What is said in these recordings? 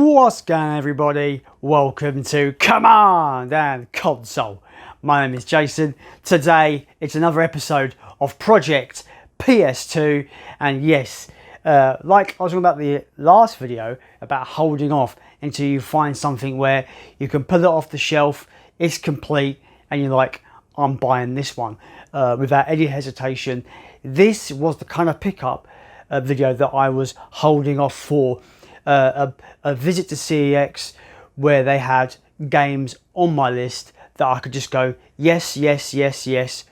What's going on, everybody? Welcome to Command and Console. My name is Jason. Today it's another episode of Project PS2, and yes, like I was talking about the last video about holding off until you find something where you can pull it off the shelf, it's complete, and you're like, I'm buying this one without any hesitation. This was the kind of pickup video that I was holding off for. A visit to CEX where they had games on my list that I could just go yes, yes, yes, yes,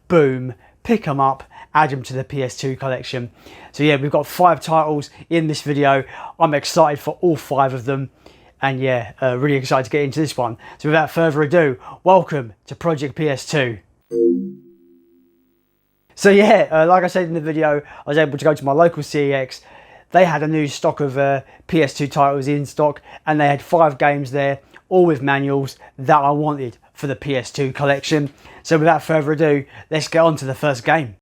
boom, pick them up, add them to the PS2 collection. So yeah, we've got 5 titles in this video. I'm excited for all 5 of them, and yeah, really excited to get into this one. So without further ado, welcome to Project PS2. So yeah, like I said in the video, I was able to go to my local CEX. They had a new stock of PS2 titles in stock, and they had 5 games there, all with manuals that I wanted for the PS2 collection. So without further ado, let's get on to the first game.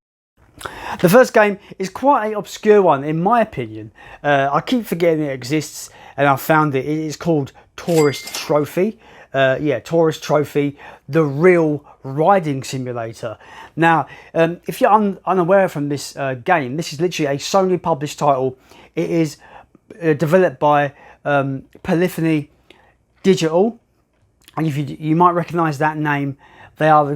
The first game is quite an obscure one in my opinion. I keep forgetting it exists, and I found it. It is called Tourist Trophy. Tourist Trophy, the real riding simulator. Now, if you're unaware from this game, this is literally a Sony published title. It is developed by Polyphony Digital, and if you might recognise that name, they are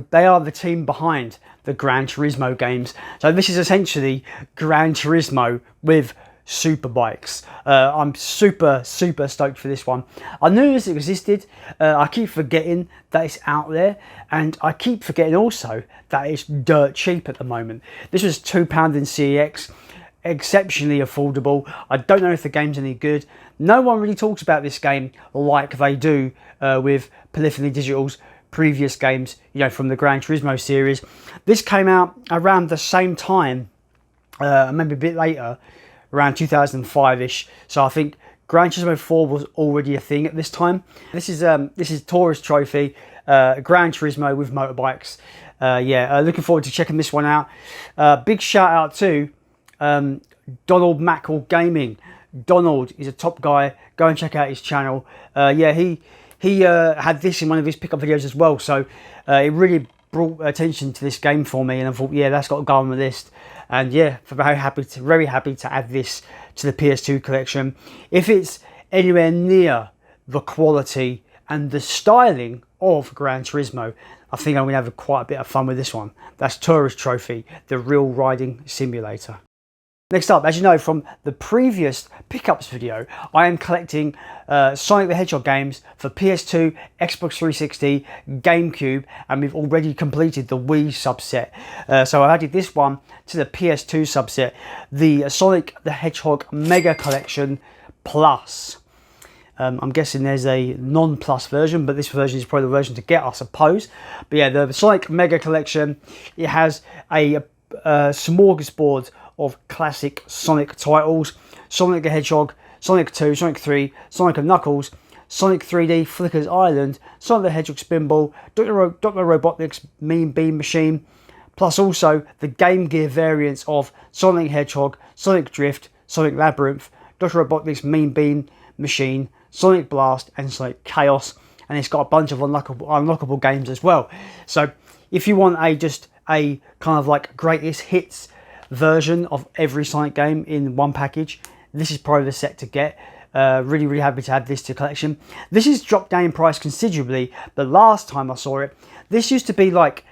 the team behind the Gran Turismo games. So this is essentially Gran Turismo with super bikes. I'm super stoked for this one. I knew this existed. I keep forgetting that it's out there, and I keep forgetting also that it's dirt cheap at the moment. This was £2 in CEX, exceptionally affordable. I don't know if the game's any good. No one really talks about this game like they do with Polyphony Digital's previous games, you know, from the Gran Turismo series. This came out around the same time, maybe a bit later, around 2005-ish. So I think Gran Turismo 4 was already a thing at this time. This is Tourist Trophy, Gran Turismo with motorbikes. Looking forward to checking this one out. Big shout out to Donald Mackel Gaming. Donald is a top guy. Go and check out his channel. He had this in one of his pickup videos as well. So it really brought attention to this game for me, and I thought, yeah, that's got to go on the list. And yeah, very happy to add this to the PS2 collection. If it's anywhere near the quality and the styling of Gran Turismo, I think I'm going to have quite a bit of fun with this one. That's Tourist Trophy, the real riding simulator. Next up, as you know from the previous pickups video, I am collecting Sonic the Hedgehog games for PS2, Xbox 360, GameCube, and we've already completed the Wii subset. So I added this one to the PS2 subset, the Sonic the Hedgehog Mega Collection Plus. I'm guessing there's a non-plus version, but this version is probably the version to get, I suppose. But yeah, the Sonic Mega Collection, it has a smorgasbord of classic Sonic titles: Sonic the Hedgehog, Sonic 2, Sonic 3, Sonic and Knuckles, Sonic 3D Flicker's Island, Sonic the Hedgehog Spinball, Dr. Robotnik's Mean Bean Machine, plus also the Game Gear variants of Sonic Hedgehog, Sonic Drift, Sonic Labyrinth, Dr. Robotnik's Mean Bean Machine, Sonic Blast, and Sonic Chaos. And it's got a bunch of unlockable games as well. So if you want just a kind of like greatest hits version of every Sonic game in one package, this is probably the set to get. Really happy to add this to the collection. This has dropped down in price considerably. The last time I saw it, this used to be like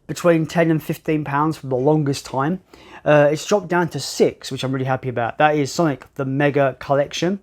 between £10 and £15 for the longest time. It's dropped down to £6, which I'm really happy about. That is Sonic the Mega Collection.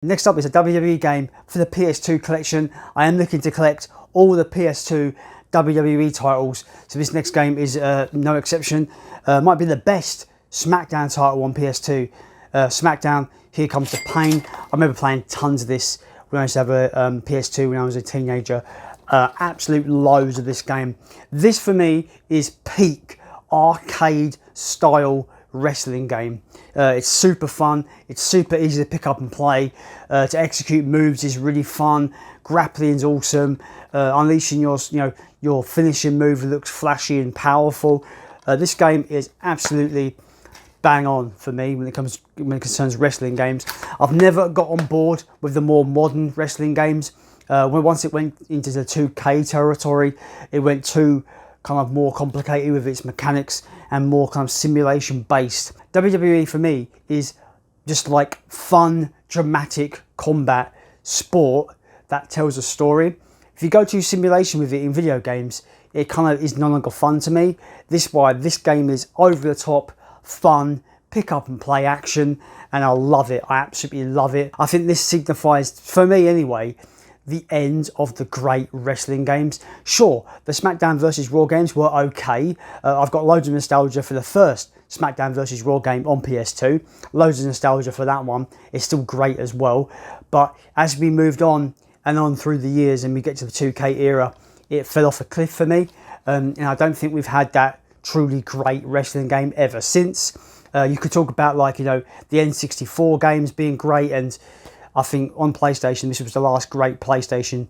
Next up is a WWE game for the PS2 collection. I am looking to collect all the PS2 WWE titles, so this next game is no exception. Might be the best SmackDown title on PS2. SmackDown, Here Comes the Pain. I remember playing tons of this when I used to have a PS2 when I was a teenager. Absolute loads of this game. This for me is peak arcade style wrestling game. It's super fun. It's super easy to pick up and play. To execute moves is really fun. Grappling's awesome. Unleashing your finishing move looks flashy and powerful. This game is absolutely bang on for me when it concerns wrestling games. I've never got on board with the more modern wrestling games. Once it went into the 2K territory, it went too kind of more complicated with its mechanics and more kind of simulation based. WWE for me is just like fun, dramatic combat sport that tells a story. If you go to simulation with it in video games, it kind of is no longer fun to me. This game is over the top, fun, pick up and play action, and I love it. I absolutely love it. I think this signifies, for me anyway, the end of the great wrestling games. Sure, the SmackDown vs Raw games were okay. I've got loads of nostalgia for the first SmackDown vs Raw game on PS2. Loads of nostalgia for that one. It's still great as well. But as we moved on and on through the years and we get to the 2K era, it fell off a cliff for me. And I don't think we've had that truly great wrestling game ever since. You could talk about, like, you know, the N64 games being great, and I think on PlayStation this was the last great PlayStation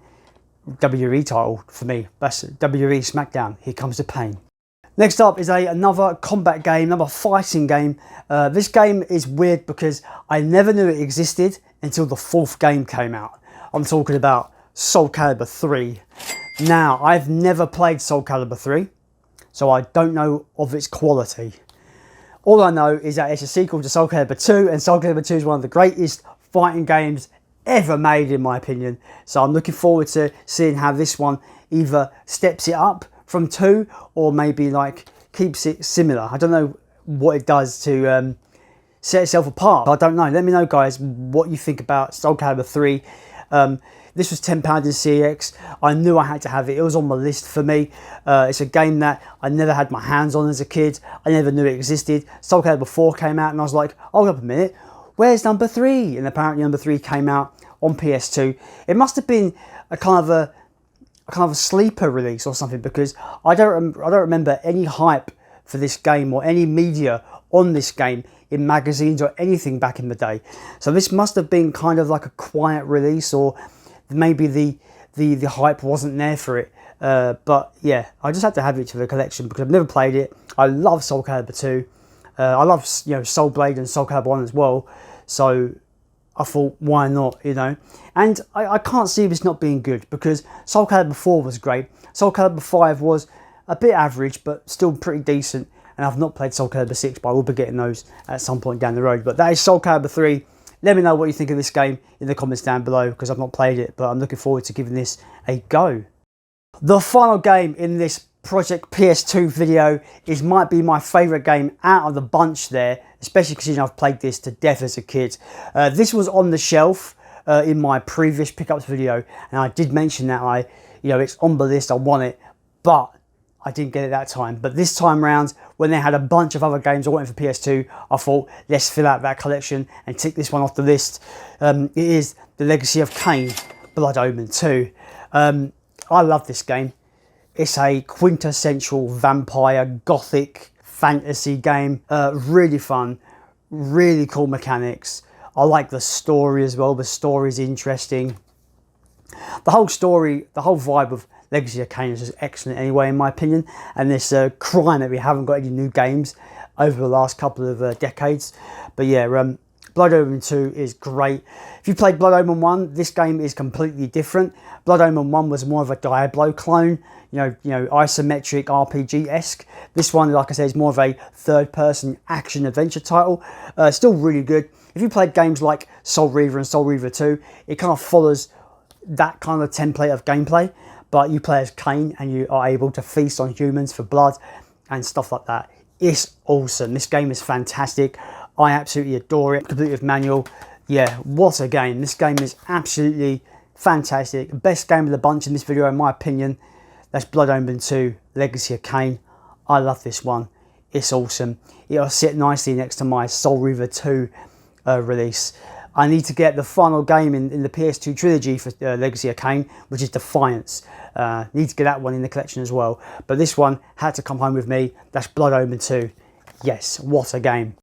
WWE title for me. That's WWE SmackDown. Here comes the pain. Next up is another combat game, another fighting game. This game is weird because I never knew it existed until the 4th game came out. I'm talking about Soul Calibur 3. Now, I've never played Soul Calibur 3, so I don't know of its quality. All I know is that it's a sequel to Soul Calibur 2, and Soul Calibur 2 is one of the greatest fighting games ever made, in my opinion. So I'm looking forward to seeing how this one either steps it up from 2 or maybe like keeps it similar. I don't know what it does to set itself apart. I don't know. Let me know, guys, what you think about Soul Calibur 3. This was £10 in CX. I knew I had to have it. It was on my list for me. It's a game that I never had my hands on as a kid. I never knew it existed. Soul Calibur 4 came out and I was like, hold up a minute, where's number 3? And apparently number 3 came out on PS2. It must have been a kind of a sleeper release or something, because I don't remember any hype for this game or any media on this game in magazines or anything back in the day. So this must have been kind of like a quiet release, or maybe the hype wasn't there for it. But yeah, I just had to have it to the collection because I've never played it. I love Soul Calibur 2. I love, you know, Soul Blade and Soul Calibur 1 as well. So I thought, why not, you know? And I can't see this not being good, because Soul Calibur 4 was great. Soul Calibur 5 was a bit average, but still pretty decent. And I've not played Soul Calibur 6, but I will be getting those at some point down the road. But that is Soul Calibur 3. Let me know what you think of this game in the comments down below, because I've not played it, but I'm looking forward to giving this a go. The final game in this Project PS2 video might be my favourite game out of the bunch there, especially because, you know, I've played this to death as a kid. This was on the shelf in my previous pickups video, and I did mention that it's on the list, I want it, but I didn't get it that time. But this time round, when they had a bunch of other games I wanted for PS2, I thought, let's fill out that collection and tick this one off the list. It is The Legacy of Kain, Blood Omen 2. I love this game. It's a quintessential vampire gothic fantasy game. Really fun, really cool mechanics. I like the story as well. The story's interesting. The whole story, the whole vibe of Legacy of Kain is just excellent anyway, in my opinion. And it's a crime that we haven't got any new games over the last couple of decades. But yeah, Blood Omen 2 is great. If you played Blood Omen 1, this game is completely different. Blood Omen 1 was more of a Diablo clone, you know, isometric RPG-esque. This one, like I said, is more of a third-person action-adventure title. Still really good. If you played games like Soul Reaver and Soul Reaver 2, it kind of follows that kind of template of gameplay, but you play as Kain and you are able to feast on humans for blood and stuff like that. It's awesome. This game is fantastic. I absolutely adore it. Complete with manual. Yeah, what a game. This game is absolutely fantastic. Best game of the bunch in this video, in my opinion. That's Blood Omen 2, Legacy of Kain. I love this one. It's awesome. It'll sit nicely next to my Soul Reaver 2 release. I need to get the final game in the PS2 trilogy for Legacy of Kain, which is Defiance. Need to get that one in the collection as well. But this one had to come home with me. That's Blood Omen 2. Yes, what a game.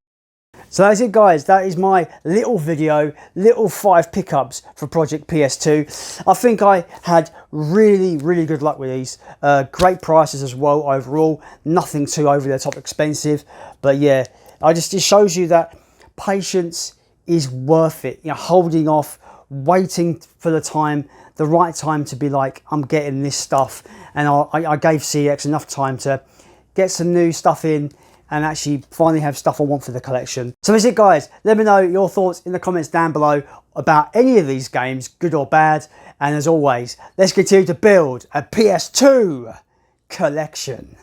So that's it, guys. That is my little video, little 5 pickups for Project PS2. I think I had really good luck with these. Great prices as well overall. Nothing too over the top expensive. But yeah, It shows you that patience is worth it. You know, holding off, waiting for the right time to be like, I'm getting this stuff. And I gave CX enough time to get some new stuff in and actually finally have stuff I want for the collection. So that's it, guys. Let me know your thoughts in the comments down below about any of these games, good or bad. And as always, let's continue to build a PS2 collection.